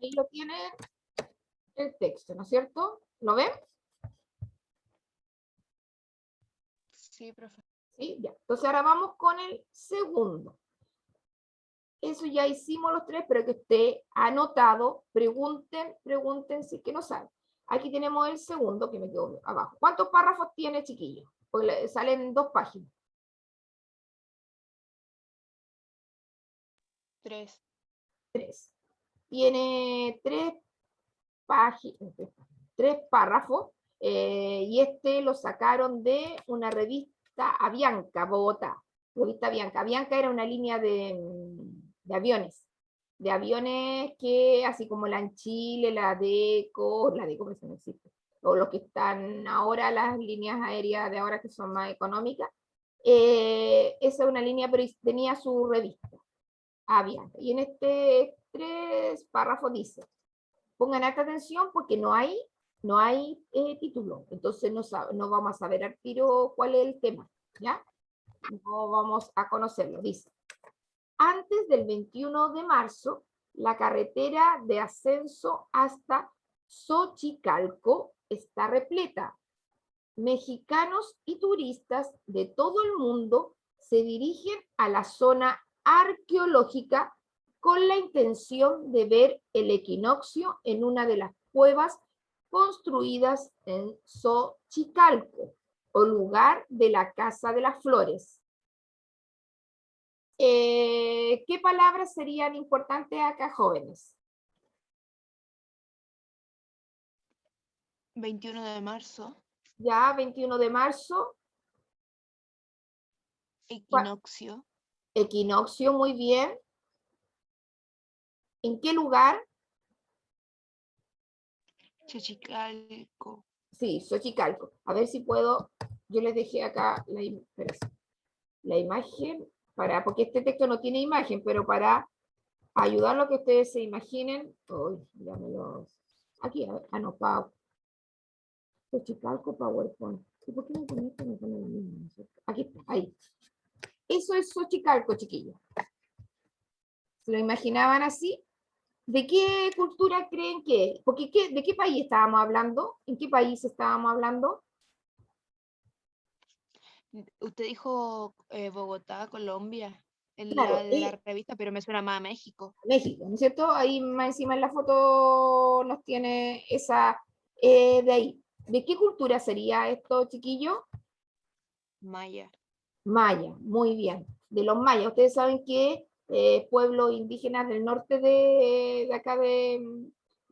Ahí lo tiene el texto, ¿no es cierto? ¿Lo ven? Sí, profe. ¿Sí? Ya. Entonces ahora vamos con el segundo. Eso ya hicimos los tres, pero que esté anotado. Pregunten si que no saben. Aquí tenemos el segundo que me quedó abajo. ¿Cuántos párrafos tiene, chiquillos? Porque salen 2 páginas. 3. 3. Tiene 3 páginas, 3 párrafos, y este lo sacaron de una revista Avianca, Bogotá. Revista Avianca. Avianca era una línea de aviones que, así como la en Chile, la DECO pues no existe, o los que están ahora, las líneas aéreas de ahora que son más económicas, esa es una línea, pero tenía su revista, Avianca. Y en este 3 párrafos dice, pongan alta atención porque no hay título, entonces no vamos a saber al tiro cuál es el tema, ¿ya? No vamos a conocerlo, dice. Antes del 21 de marzo, la carretera de ascenso hasta Xochicalco está repleta. Mexicanos y turistas de todo el mundo se dirigen a la zona arqueológica con la intención de ver el equinoccio en una de las cuevas construidas en Xochicalco, o lugar de la Casa de las Flores. ¿Qué palabras serían importantes acá, jóvenes? 21 de marzo. Ya, 21 de marzo. Equinoccio. Equinoccio, muy bien. ¿En qué lugar? Xochicalco. Sí, Xochicalco. A ver si puedo, yo les dejé acá la imagen, porque este texto no tiene imagen, pero para ayudar a que ustedes se imaginen, ya me aquí, a ver, no, Xochicalco PowerPoint. ¿Y por qué no pone esto? No pone la misma, ¿no es cierto? Aquí está, ahí. Eso es Xochicalco, chiquillos. ¿Se lo imaginaban así? ¿De qué cultura creen que? Porque ¿de qué país estábamos hablando? ¿En qué país estábamos hablando? Usted dijo Bogotá, Colombia, en la Claro, de la revista, pero me suena más a México. México, ¿no es cierto? Ahí más encima en la foto nos tiene esa de ahí. ¿De qué cultura sería esto, chiquillo? Maya. Maya, muy bien. De los mayas, ustedes saben que pueblos indígenas del norte de acá de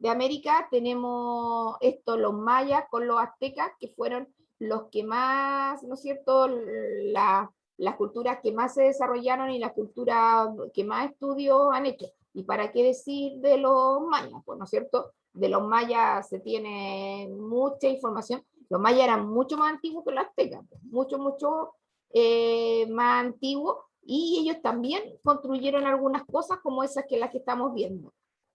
América, tenemos esto, los mayas con los aztecas, que fueron los que más, ¿no es cierto?, las culturas que más se desarrollaron y las culturas que más estudios han hecho. ¿Y para qué decir de los mayas? Pues, ¿no es cierto? De los mayas se tiene mucha información. Los mayas eran mucho más antiguos que los aztecas, mucho más antiguo, y ellos también construyeron algunas cosas como esas que las que estamos viendo.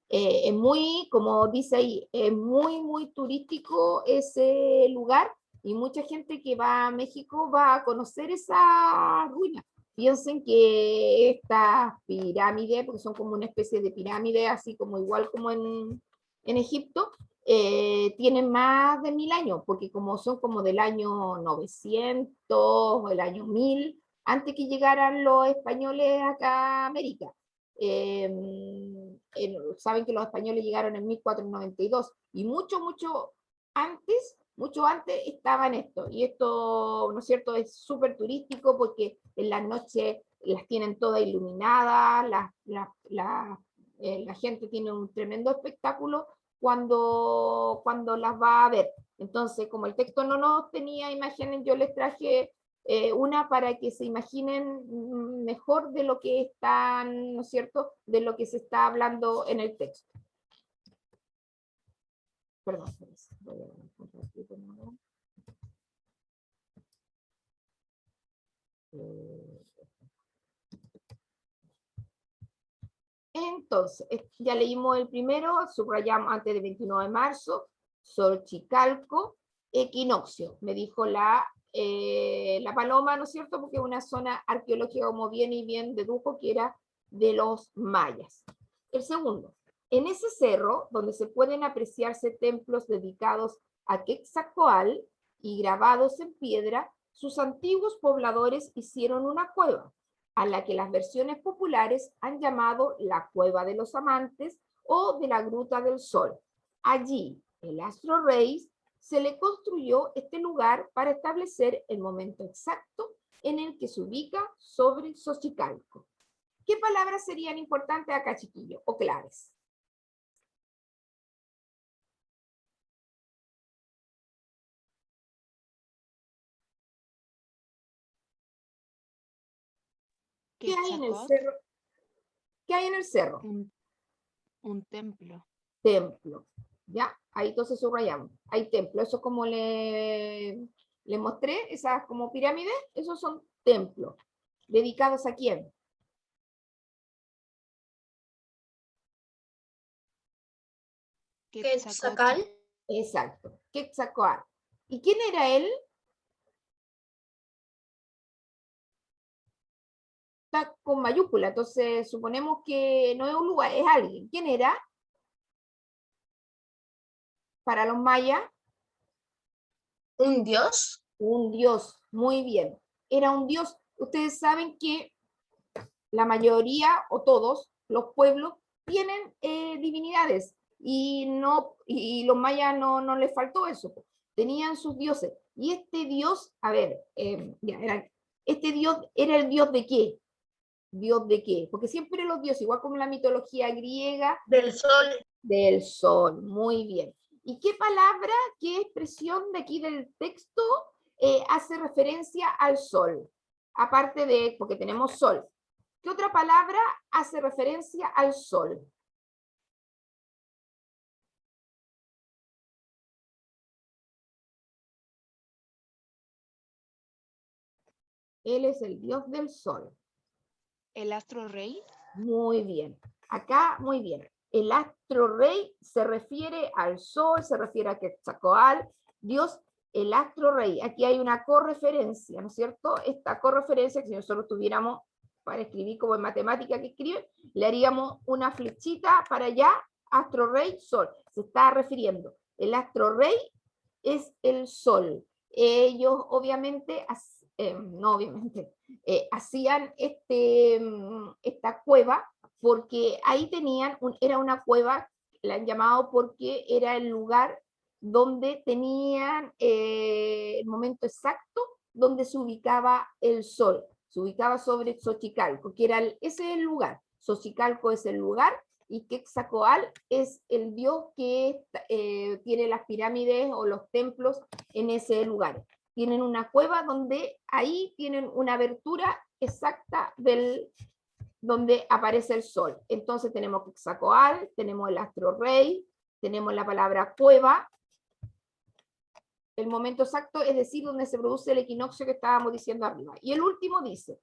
Es muy, como dice ahí, es muy turístico ese lugar, y mucha gente que va a México va a conocer esa ruina. Piensen que estas pirámides, porque son como una especie de pirámide, así como igual como en Egipto, tienen más de 1000 años, porque como son como del año 900, el año 1000, antes que llegaran los españoles acá a América. Saben que los españoles llegaron en 1492, y mucho antes estaban esto, y esto, ¿no es cierto?, es súper turístico porque en las noches las tienen todas iluminadas, la gente tiene un tremendo espectáculo cuando las va a ver. Entonces, como el texto no nos tenía imágenes, yo les traje una para que se imaginen mejor de lo que están, ¿no es cierto?, de lo que se está hablando en el texto. Perdón, voy a compartir de nuevo. Entonces, ya leímos el primero, subrayamos antes del 21 de marzo, Xochicalco, equinoccio, me dijo la paloma, ¿no es cierto?, porque es una zona arqueológica, como bien y bien dedujo que era de los mayas. El segundo, En ese cerro, donde se pueden apreciarse templos dedicados a Quetzalcóatl y grabados en piedra, sus antiguos pobladores hicieron una cueva, a la que las versiones populares han llamado la Cueva de los Amantes o de la Gruta del Sol. Allí, el astro rey se le construyó este lugar para establecer el momento exacto en el que se ubica sobre Xochicalco. ¿Qué palabras serían importantes acá, chiquillos, o claves? ¿Qué hay en el Quetzalcóatl, cerro? ¿Qué hay en el cerro? un templo. Templo. ¿Ya? Ahí entonces subrayamos. Hay templo. Eso como le mostré, esas como pirámides, esos son templos. ¿Dedicados a quién? Quetzalcóatl, Quetzalcóatl, Exacto. Quetzalcóatl. ¿Y quién era él? Está con mayúscula, entonces suponemos que no es un lugar, es alguien. ¿Quién era? Para los mayas, un dios. un dios. Muy bien. Era un dios. Ustedes saben que la mayoría o todos los pueblos tienen divinidades y los mayas no les faltó eso, tenían sus dioses. Y este dios, a ver, este dios era el dios de qué? ¿Dios de qué? Porque siempre los dioses, igual como en la mitología griega, Del sol. del sol. Muy bien. ¿Y qué palabra, qué expresión de aquí del texto hace referencia al sol? Aparte de, porque tenemos sol. ¿Qué otra palabra hace referencia al sol? Él es el dios del sol. el astro rey, Muy bien. Acá, muy bien. El astro rey se refiere al sol, se refiere a Quetzalcóatl, Dios, el astro rey. Aquí hay una correferencia, ¿no es cierto? Esta correferencia, que si nosotros tuviéramos para escribir como en matemática que escribe, le haríamos una flechita para allá, astro rey, sol. Se está refiriendo. El astro rey es el sol. Ellos obviamente, no obviamente, hacían esta cueva porque ahí tenían, era una cueva, la han llamado porque era el lugar donde tenían el momento exacto donde se ubicaba el sol, se ubicaba sobre Xochicalco, que era ese es el lugar, Xochicalco es el lugar y Quetzalcóatl es el dios que tiene las pirámides o los templos en ese lugar. Tienen una cueva donde ahí tienen una abertura exacta donde aparece el sol. Entonces tenemos Quetzalcóatl, tenemos el astro rey, tenemos la palabra cueva, el momento exacto, es decir, donde se produce el equinoccio que estábamos diciendo arriba. Y el último dice,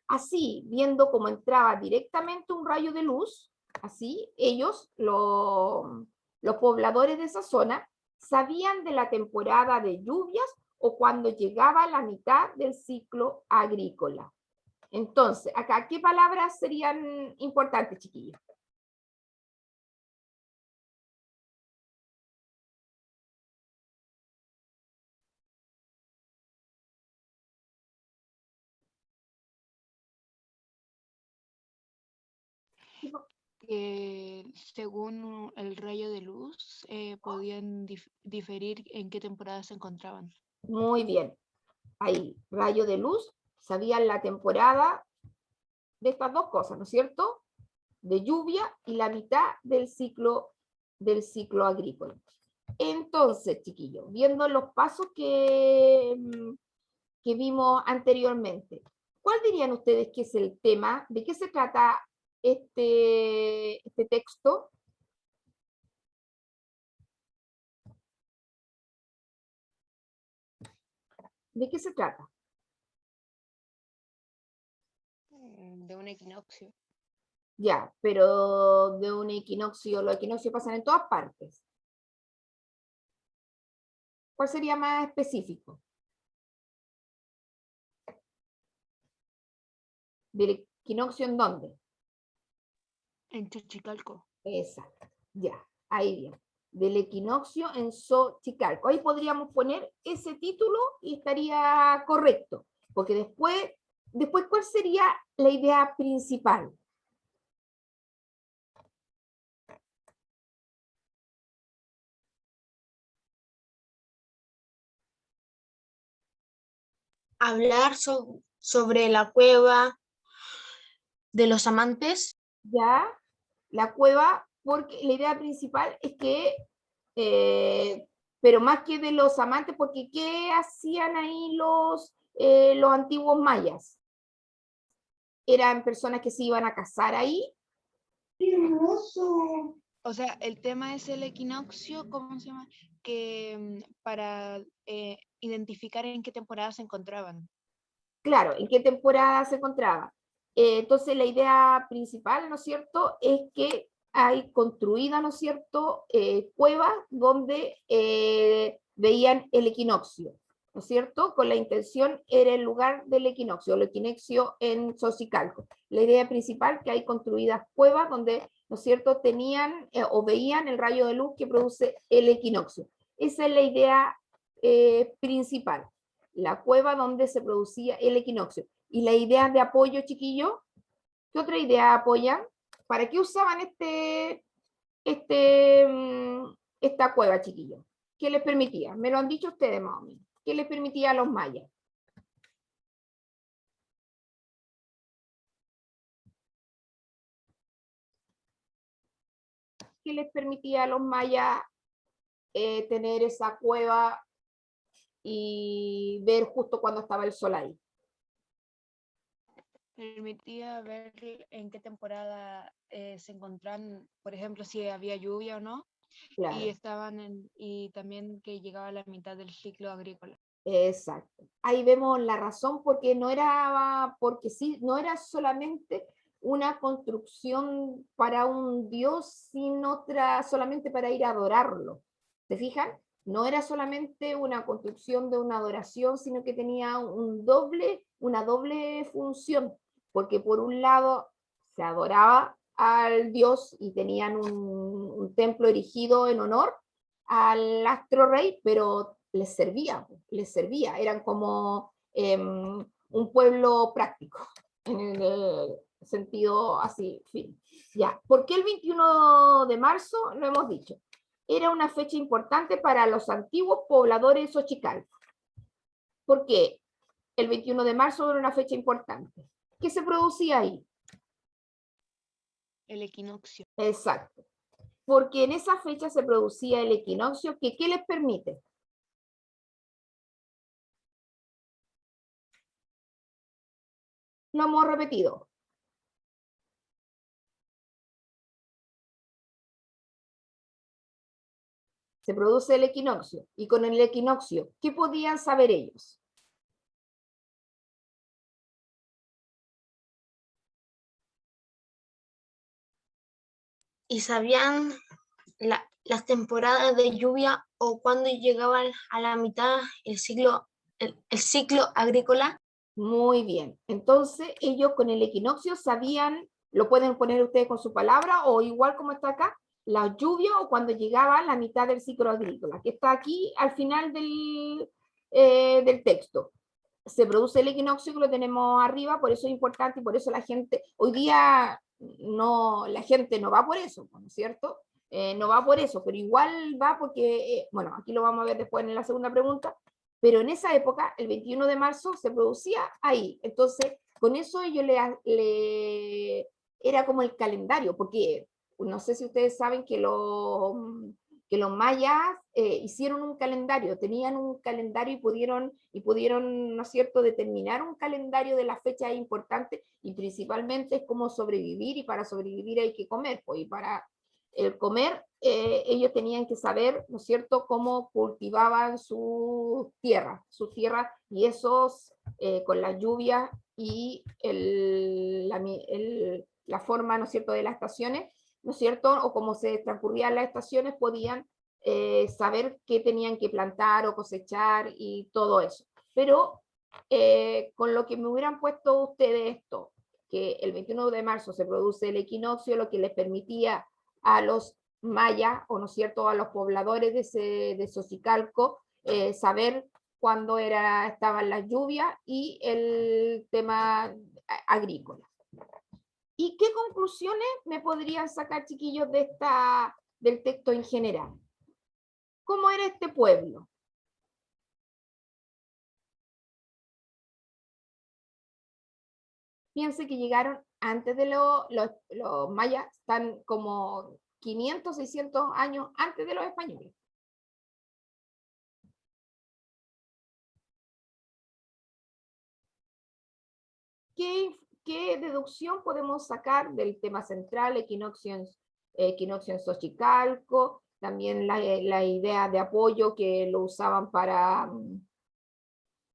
así, viendo cómo entraba directamente un rayo de luz, así, ellos, los pobladores de esa zona, sabían de la temporada de lluvias o cuando llegaba la mitad del ciclo agrícola. Entonces, acá, ¿qué palabras serían importantes, chiquillos? que según el rayo de luz podían diferir en qué temporada se encontraban. Muy bien. Ahí, rayo de luz, sabían la temporada de estas dos cosas, ¿no es cierto? De lluvia y la mitad del ciclo agrícola. Entonces, chiquillos, viendo los pasos que vimos anteriormente, ¿cuál dirían ustedes que es el tema? ¿De qué se trata este texto? ¿De qué se trata? De un equinoccio. Ya, pero de un equinoccio, los equinoccios pasan en todas partes. ¿Cuál sería más específico? ¿Del equinoccio en dónde? En Xochicalco. Exacto, ya, ahí bien. Del equinoccio en Xochicalco. Ahí podríamos poner ese título y estaría correcto, porque después ¿cuál sería la idea principal? Hablar sobre la cueva de los amantes. Ya, la cueva, porque la idea principal es que, pero más que de los amantes, porque ¿qué hacían ahí los antiguos mayas? Eran personas que se iban a casar ahí. ¡Qué hermoso! O sea, el tema es el equinoccio, ¿cómo se llama? Que para identificar en qué temporada se encontraban. Claro, ¿en qué temporada se encontraba? Entonces la idea principal, ¿no es cierto?, es que hay construida, ¿no es cierto?, cuevas donde veían el equinoccio, ¿no es cierto?, con la intención era el lugar del equinoccio, el equinoccio en Xochicalco. La idea principal que hay construidas cuevas donde, ¿no es cierto?, tenían o veían el rayo de luz que produce el equinoccio. Esa es la idea principal, la cueva donde se producía el equinoccio. ¿Y la idea de apoyo, chiquillo? ¿Qué otra idea apoyan? ¿Para qué usaban esta cueva, chiquillo? ¿Qué les permitía? Me lo han dicho ustedes más o menos. ¿Qué les permitía a los mayas? ¿Qué les permitía a los mayas tener esa cueva y ver justo cuando estaba el sol ahí? Permitía ver en qué temporada se encontraban, por ejemplo, si había lluvia o no, Claro. y y también que llegaba a la mitad del ciclo agrícola. Exacto. Ahí vemos la razón porque no era, porque sí, no era solamente una construcción para un dios, sino solamente para ir a adorarlo. ¿Se fijan? No era solamente una construcción de una adoración, sino que tenía una doble función, porque por un lado se adoraba al dios y tenían un templo erigido en honor al astro rey, pero les servía, eran como un pueblo práctico, en el sentido así, fin. Ya, ¿por qué el 21 de marzo? Lo hemos dicho. Era una fecha importante para los antiguos pobladores de Xochicalco. ¿Por qué? El 21 de marzo era una fecha importante. ¿Qué se producía ahí? El equinoccio. Exacto. Porque en esa fecha se producía el equinoccio, que ¿qué les permite? Lo hemos repetido. Se produce el equinoccio. Y con el equinoccio, ¿qué podían saber ellos? ¿Y sabían las temporadas de lluvia o cuando llegaban a la mitad el ciclo agrícola? Muy bien. Entonces, ellos con el equinoccio sabían, lo pueden poner ustedes con su palabra o igual como está acá, la lluvia o cuando llegaba la mitad del ciclo agrícola, que está aquí al final del texto. Se produce el equinoccio que lo tenemos arriba, por eso es importante y por eso la gente, hoy día no, la gente no va por eso, ¿no es cierto? No va por eso, pero igual va porque, bueno, aquí lo vamos a ver después en la segunda pregunta, pero en esa época, el 21 de marzo, se producía ahí. Entonces, con eso ellos era como el calendario, porque no sé si ustedes saben que los mayas hicieron un calendario, tenían un calendario y pudieron, ¿no es cierto?, determinar un calendario de las fechas importantes y principalmente es cómo sobrevivir y para sobrevivir hay que comer, pues, y para el comer ellos tenían que saber, ¿no es cierto?, cómo cultivaban sus tierras y esos con la lluvia y la forma, ¿no es cierto?, de las estaciones, ¿no es cierto?, o cómo se transcurrían las estaciones, podían saber qué tenían que plantar o cosechar y todo eso. Pero con lo que me hubieran puesto ustedes esto, que el 21 de marzo se produce el equinoccio, lo que les permitía a los mayas, o no es cierto, a los pobladores de Xochicalco, saber cuándo estaban las lluvias y el tema agrícola. ¿Y qué conclusiones me podrían sacar, chiquillos, del texto en general? ¿Cómo era este pueblo? Piense que llegaron antes de los mayas, están como 500, 600 años antes de los españoles. ¿Qué deducción podemos sacar del tema central, equinoccio en Xochicalco, también la idea de apoyo que lo usaban para, ¿no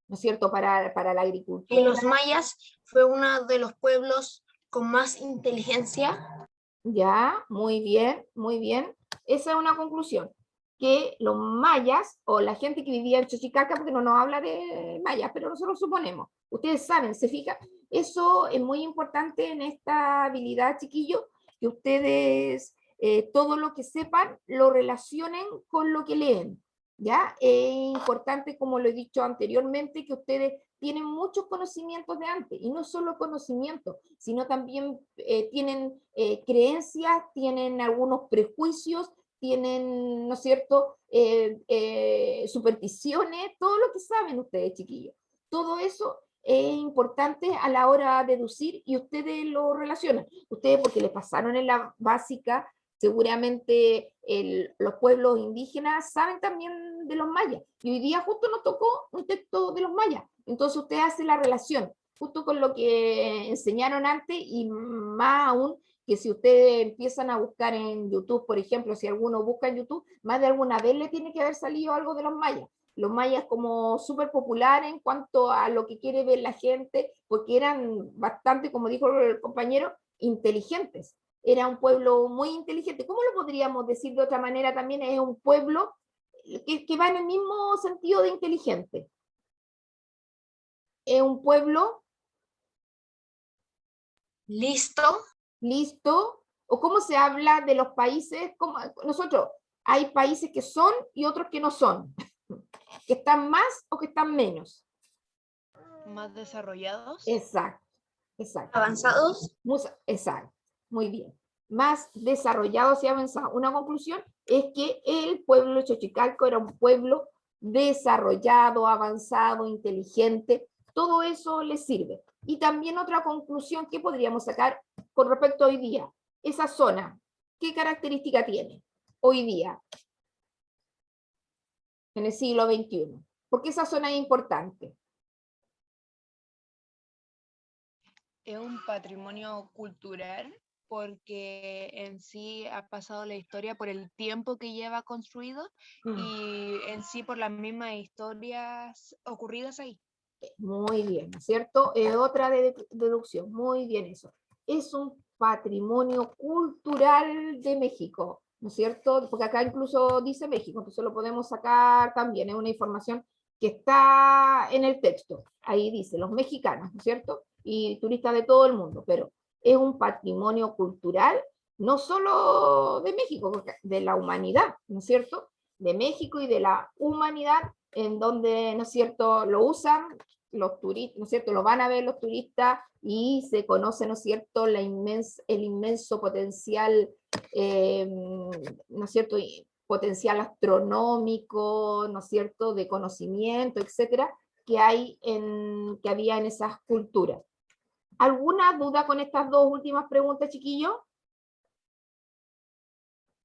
es cierto?, para la agricultura? Y los mayas fue uno de los pueblos con más inteligencia. Ya, muy bien, muy bien. Esa es una conclusión, que los mayas, o la gente que vivía en Xochicalco, porque no nos habla de mayas, pero nosotros suponemos, ustedes saben, se fijan, eso es muy importante en esta habilidad, chiquillos, que ustedes todo lo que sepan lo relacionen con lo que leen, ¿ya? Es importante, como lo he dicho anteriormente, que ustedes tienen muchos conocimientos de antes, y no solo conocimientos, sino también tienen creencias, tienen algunos prejuicios, tienen, ¿no es cierto?, supersticiones, todo lo que saben ustedes, chiquillos. Todo eso es importante a la hora de deducir y ustedes lo relacionan. Ustedes, porque les pasaron en la básica, seguramente los pueblos indígenas saben también de los mayas. Y hoy día justo nos tocó un texto de los mayas. Entonces usted hace la relación justo con lo que enseñaron antes, y más aún que si ustedes empiezan a buscar en YouTube, por ejemplo, si alguno busca en YouTube, más de alguna vez le tiene que haber salido algo de los mayas. Los mayas como súper populares en cuanto a lo que quiere ver la gente, porque eran bastante, como dijo el compañero, inteligentes. Era un pueblo muy inteligente. ¿Cómo lo podríamos decir de otra manera también? Es un pueblo que va en el mismo sentido de inteligente. Es un pueblo Listo. listo, o cómo se habla de los países, como nosotros, hay países que son y otros que no son, que están más o que están menos. Más desarrollados. Exacto, exacto. Avanzados. Exacto, muy bien. Más desarrollados y avanzados. Una conclusión es que el pueblo de Xochicalco era un pueblo desarrollado, avanzado, inteligente. Todo eso les sirve. Y también otra conclusión que podríamos sacar con respecto a hoy día. Esa zona, ¿qué característica tiene hoy día? En el siglo XXI. ¿Por qué esa zona es importante? Es un patrimonio cultural porque en sí ha pasado la historia por el tiempo que lleva construido y en sí por las mismas historias ocurridas ahí. Muy bien, ¿cierto? Otra deducción, muy bien eso. Es un patrimonio cultural de México, ¿no es cierto? Porque acá incluso dice México, entonces lo podemos sacar también, es una información que está en el texto. Ahí dice, los mexicanos, ¿no es cierto? Y turistas de todo el mundo, pero es un patrimonio cultural no solo de México, de la humanidad, ¿no es cierto? De México y de la humanidad, en donde, ¿no es cierto?, lo usan los turistas, ¿no es cierto?, lo van a ver los turistas y se conoce, ¿no es cierto?, el inmenso potencial, ¿no es cierto?, potencial astronómico, ¿no es cierto?, de conocimiento, etcétera, que había en esas culturas. ¿Alguna duda con estas dos últimas preguntas, chiquillos?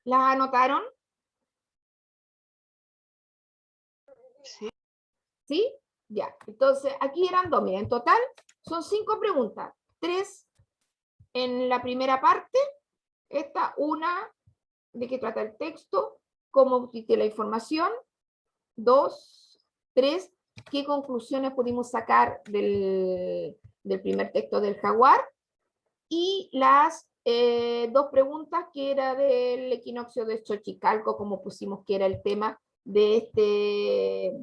¿Las anotaron? Sí. ¿Sí? Ya. Entonces, aquí eran dos. Mira, en total son 5 preguntas. 3 en la primera parte. Esta, una, de qué trata el texto, cómo obtuve la información. 2, 3, qué conclusiones pudimos sacar del primer texto del jaguar. Y las 2 preguntas que era del equinoccio de Xochicalco, como pusimos que era el tema de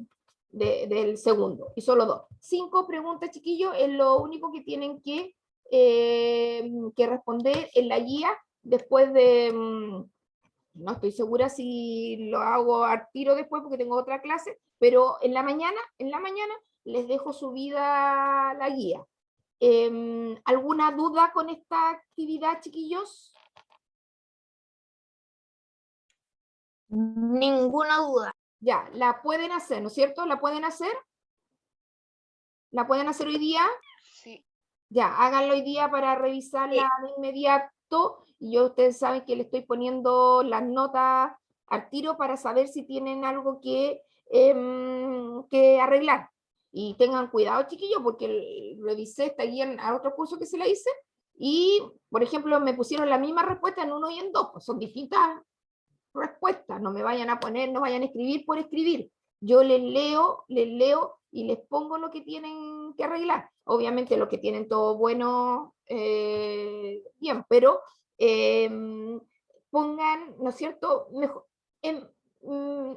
del segundo, y solo 2. 5 preguntas, chiquillos, es lo único que tienen que responder en la guía, después de, no estoy segura si lo hago al tiro después porque tengo otra clase, pero en la mañana les dejo subida la guía. ¿Alguna duda con esta actividad, chiquillos? Ninguna duda. Ya, la pueden hacer, ¿no es cierto? ¿La pueden hacer? ¿La pueden hacer hoy día? Sí. Ya, háganlo hoy día para revisarla de inmediato. Y yo, ustedes saben que le estoy poniendo las notas al tiro para saber si tienen algo que arreglar. Y tengan cuidado, chiquillos, porque revisé esta guía a otro curso que se la hice. Y, por ejemplo, me pusieron la misma respuesta en 1 y en 2. Pues son distintas respuestas. No me vayan a poner, no vayan a escribir por escribir. Yo les leo y les pongo lo que tienen que arreglar. Obviamente los que tienen todo bueno, bien, pero pongan, ¿no es cierto? Mejor,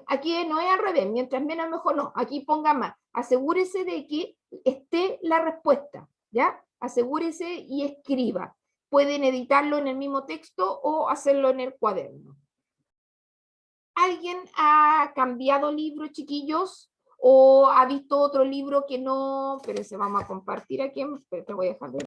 aquí no es al revés, mientras menos mejor no, aquí ponga más. Asegúrese de que esté la respuesta, ¿ya? Asegúrese y escriba. Pueden editarlo en el mismo texto o hacerlo en el cuaderno. ¿Alguien ha cambiado libro, chiquillos? ¿O ha visto otro libro que no? Pero se vamos a compartir aquí, te voy a dejar de